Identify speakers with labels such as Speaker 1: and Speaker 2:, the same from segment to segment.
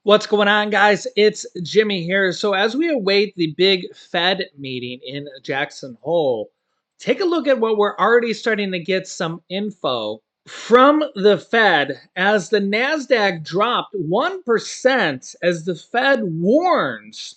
Speaker 1: What's going on, guys? It's Jimmy here. So, as we await the big Fed meeting in Jackson Hole, take a look at what we're already starting to get some info from the Fed as the NASDAQ dropped 1% as the Fed warns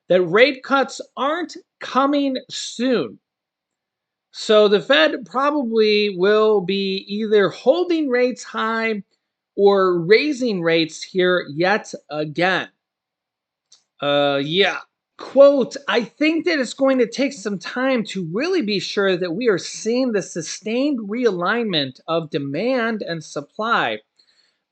Speaker 1: that rate cuts aren't coming soon. So, the Fed probably will be either holding rates high or raising rates here yet again. Yeah. Quote, I think that it's going to take some time to really be sure that we are seeing the sustained realignment of demand and supply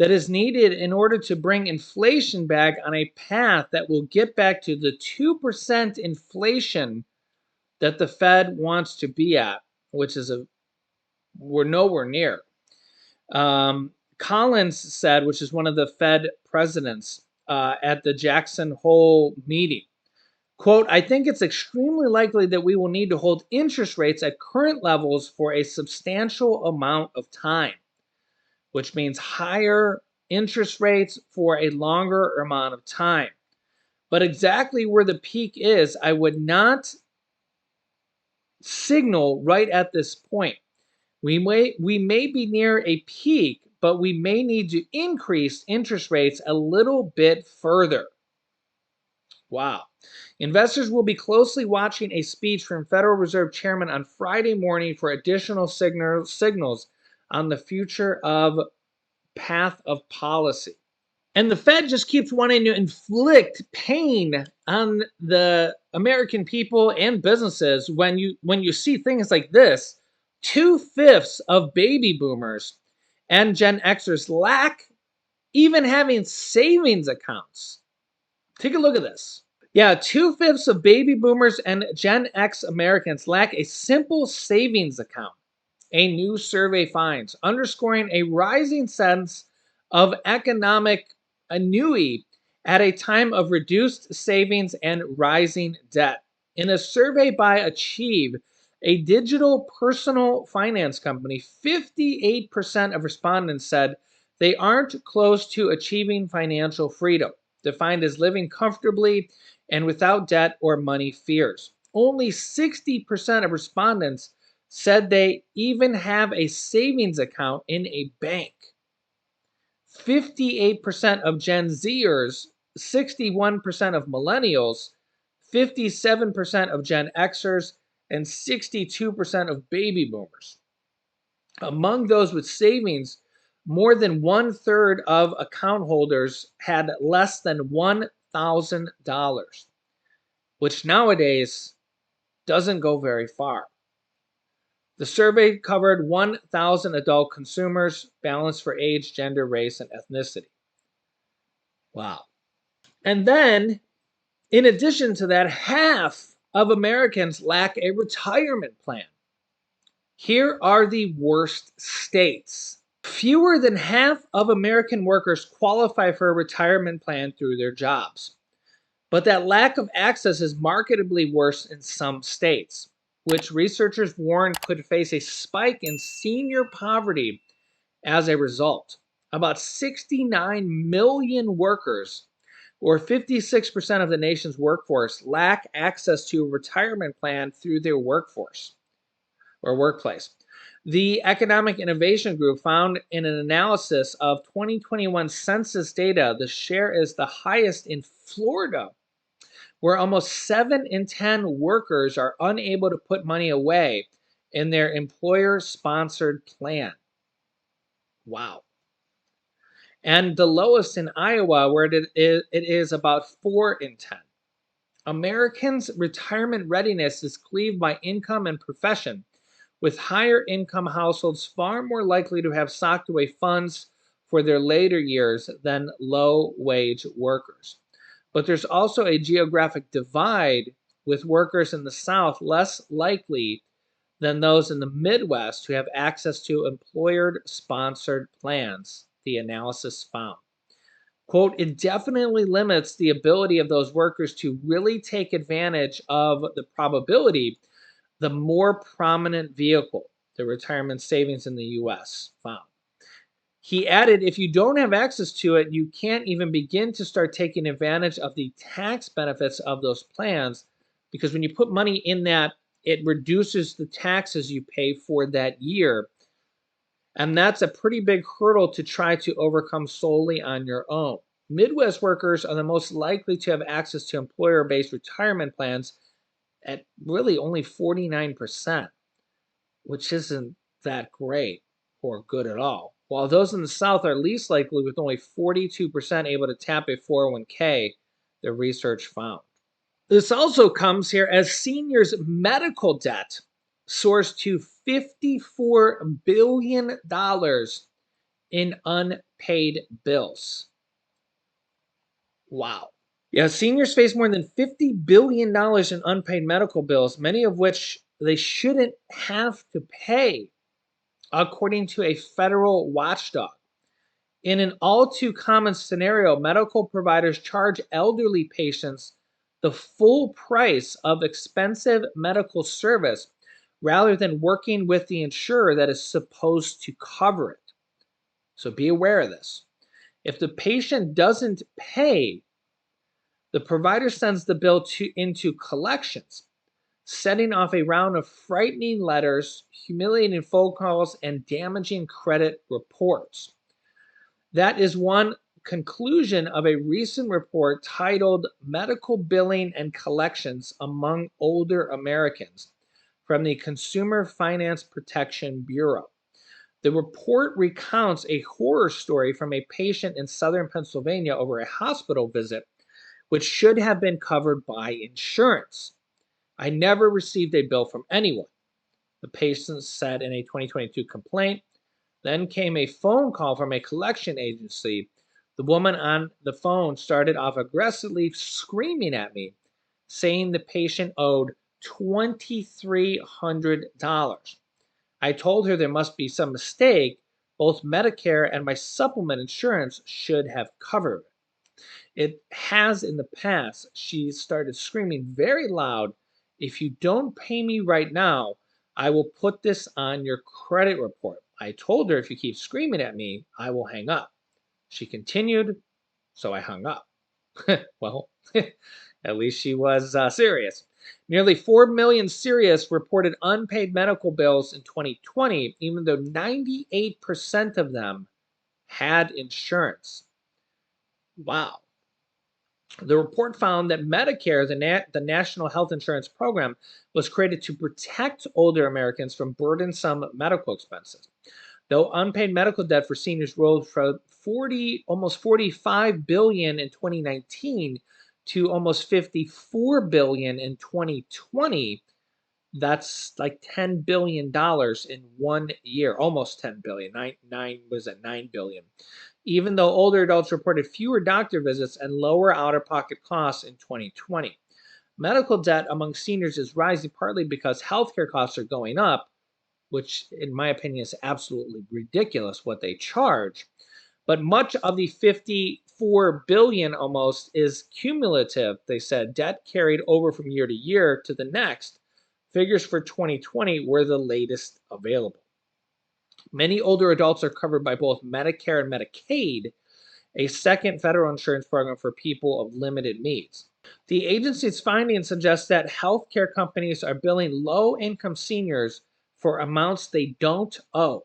Speaker 1: that is needed in order to bring inflation back on a path that will get back to the 2% inflation that the Fed wants to be at, which is we're nowhere near. Collins said, which is one of the Fed presidents at the Jackson Hole meeting, quote, I think it's extremely likely that we will need to hold interest rates at current levels for a substantial amount of time, which means higher interest rates for a longer amount of time. But exactly where the peak is, I would not signal right at this point. We may be near a peak, but we may need to increase interest rates a little bit further. Wow. Investors will be closely watching a speech from Federal Reserve Chairman on Friday morning for additional signals on the future of path of policy. And the Fed just keeps wanting to inflict pain on the American people and businesses when you see things like this. 2/5 of baby boomers and Gen Xers lack even having savings accounts. Take a look at this. Yeah, 2/5 of baby boomers and Gen X Americans lack a simple savings account, a new survey finds, underscoring a rising sense of economic ennui at a time of reduced savings and rising debt. In a survey by Achieve, a digital personal finance company, 58% of respondents said they aren't close to achieving financial freedom, defined as living comfortably and without debt or money fears. Only 60% of respondents said they even have a savings account in a bank. 58% of Gen Zers, 61% of millennials, 57% of Gen Xers, and 62% of baby boomers. Among those with savings, more than 1/3 of account holders had less than $1,000, which nowadays doesn't go very far. The survey covered 1,000 adult consumers, balanced for age, gender, race, and ethnicity. Wow. And then, in addition to that, half of Americans lack a retirement plan. Here are the worst states. Fewer than half of American workers qualify for a retirement plan through their jobs. But that lack of access is markedly worse in some states, which researchers warn could face a spike in senior poverty as a result. About 69 million workers, or 56% of the nation's workforce, lack access to a retirement plan through their workforce or workplace. The Economic Innovation Group found in an analysis of 2021 census data, the share is the highest in Florida, where almost 7 in 10 workers are unable to put money away in their employer-sponsored plan. Wow. And the lowest in Iowa, where it is about 4 in 10. Americans' retirement readiness is cleaved by income and profession, with higher income households far more likely to have socked away funds for their later years than low-wage workers. But there's also a geographic divide, with workers in the South less likely than those in the Midwest who have access to employer-sponsored plans, the analysis found. Quote, it definitely limits the ability of those workers to really take advantage of the probability, the more prominent vehicle, the retirement savings in the U.S. found. He added, if you don't have access to it, you can't even begin to start taking advantage of the tax benefits of those plans, because when you put money in that, it reduces the taxes you pay for that year. And that's a pretty big hurdle to try to overcome solely on your own. Midwest workers are the most likely to have access to employer based retirement plans at really only 49%, which isn't that great or good at all. While those in the South are least likely, with only 42% able to tap a 401k, the research found. This also comes here as seniors' medical debt soars to $54 billion in unpaid bills. Wow. Yeah, seniors face more than $50 billion in unpaid medical bills, many of which they shouldn't have to pay, according to a federal watchdog. In an all too common scenario, medical providers charge elderly patients the full price of expensive medical service rather than working with the insurer that is supposed to cover it. So be aware of this. If the patient doesn't pay, the provider sends the bill into collections, setting off a round of frightening letters, humiliating phone calls, and damaging credit reports. That is one conclusion of a recent report titled Medical Billing and Collections Among Older Americans from the Consumer Finance Protection Bureau. The report recounts a horror story from a patient in southern Pennsylvania over a hospital visit, which should have been covered by insurance. I never received a bill from anyone, the patient said in a 2022 complaint. Then came a phone call from a collection agency. The woman on the phone started off aggressively screaming at me, saying the patient owed $2,300. I told her there must be some mistake. Both Medicare and my supplement insurance should have covered it. It has in the past. She started screaming very loud, if you don't pay me right now, I will put this on your credit report. I told her, if you keep screaming at me, I will hang up. She continued, so I hung up. Well, at least she was serious. Nearly 4 million serious reported unpaid medical bills in 2020, even though 98% of them had insurance. Wow. The report found that Medicare, the National Health Insurance Program, was created to protect older Americans from burdensome medical expenses. Though unpaid medical debt for seniors rose from almost 45 billion in 2019 to almost 54 billion in 2020, that's like $10 billion in 1 year, almost 10 billion. Nine was at 9 billion. Even though older adults reported fewer doctor visits and lower out-of-pocket costs in 2020. Medical debt among seniors is rising partly because healthcare costs are going up, which in my opinion is absolutely ridiculous what they charge. But much of the 54 billion almost is cumulative, they said, debt carried over from year to year to the next. Figures for 2020 were the latest available. Many older adults are covered by both Medicare and Medicaid, a second federal insurance program for people of limited means. The agency's findings suggest that healthcare companies are billing low-income seniors for amounts they don't owe.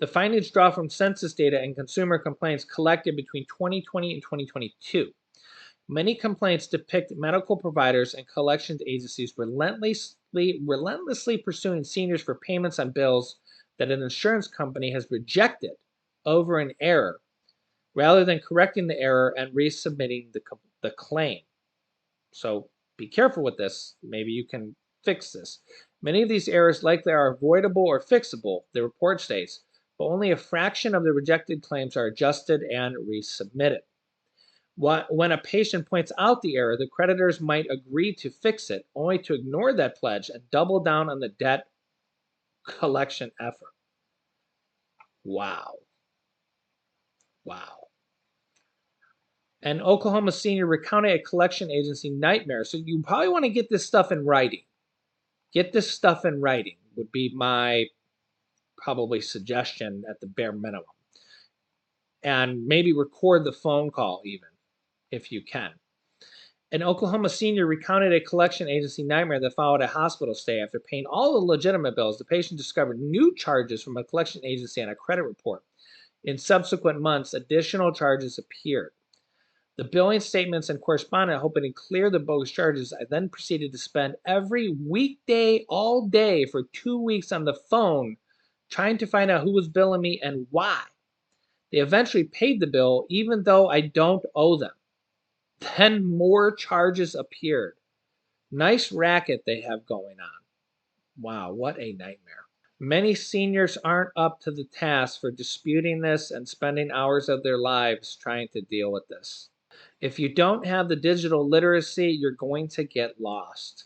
Speaker 1: The findings draw from census data and consumer complaints collected between 2020 and 2022. Many complaints depict medical providers and collections agencies relentlessly pursuing seniors for payments on bills that an insurance company has rejected over an error, rather than correcting the error and resubmitting the claim. So be careful with this. Maybe you can fix this. Many of these errors likely are avoidable or fixable, the report states, but only a fraction of the rejected claims are adjusted and resubmitted. When a patient points out the error, the creditors might agree to fix it, only to ignore that pledge and double down on the debt collection effort. Wow. Wow. An Oklahoma senior recounted a collection agency nightmare. So you probably want to get this stuff in writing. Get this stuff in writing would be my probably suggestion at the bare minimum. and maybe record the phone call even if you can. An Oklahoma senior recounted a collection agency nightmare that followed a hospital stay. After paying all the legitimate bills, the patient discovered new charges from a collection agency on a credit report. In subsequent months, additional charges appeared. The billing statements and correspondent, hoping to clear the bogus charges, I then proceeded to spend every weekday all day for 2 weeks on the phone trying to find out who was billing me and why. They eventually paid the bill even though I don't owe them. Then more charges appeared. Nice racket they have going on. Wow, what a nightmare. Many seniors aren't up to the task for disputing this and spending hours of their lives trying to deal with this. If you don't have the digital literacy, you're going to get lost.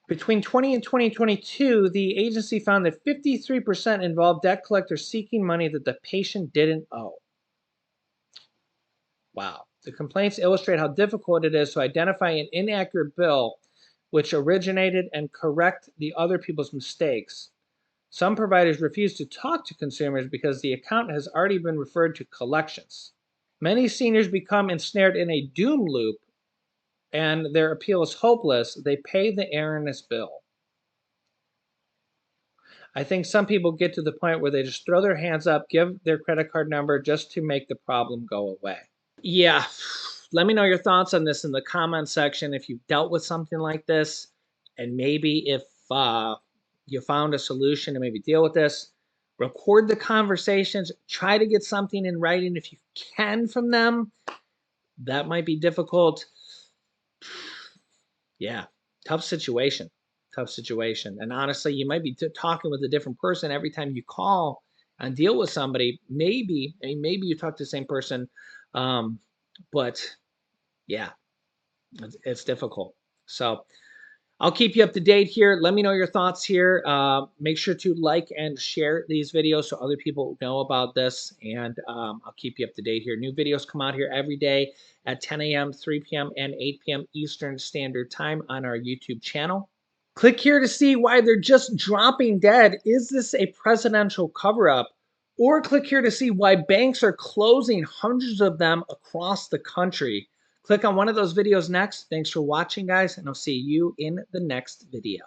Speaker 1: Between 2020 and 2022, the agency found that 53% involved debt collectors seeking money that the patient didn't owe. Wow. The complaints illustrate how difficult it is to identify an inaccurate bill which originated and correct the other people's mistakes. Some providers refuse to talk to consumers because the account has already been referred to collections. Many seniors become ensnared in a doom loop and their appeal is hopeless. They pay the erroneous bill. I think some people get to the point where they just throw their hands up, give their credit card number just to make the problem go away. Yeah, let me know your thoughts on this in the comment section if you've dealt with something like this, and maybe if you found a solution to maybe deal with this. Record the conversations. Try to get something in writing if you can from them. That might be difficult. Yeah, tough situation. Tough situation. And honestly, you might be talking with a different person every time you call and deal with somebody. Maybe you talk to the same person, but yeah, it's difficult. So I'll keep you up to date here. Let me know your thoughts here. Make sure to like and share these videos so other people know about this. And I'll keep you up to date here. New videos come out here every day at 10 a.m., 3 p.m., and 8 p.m. Eastern Standard Time on our YouTube channel. Click here to see why they're just dropping dead. Is this a presidential cover-up? Or click here to see why banks are closing hundreds of them across the country. Click on one of those videos next. Thanks for watching, guys, and I'll see you in the next video.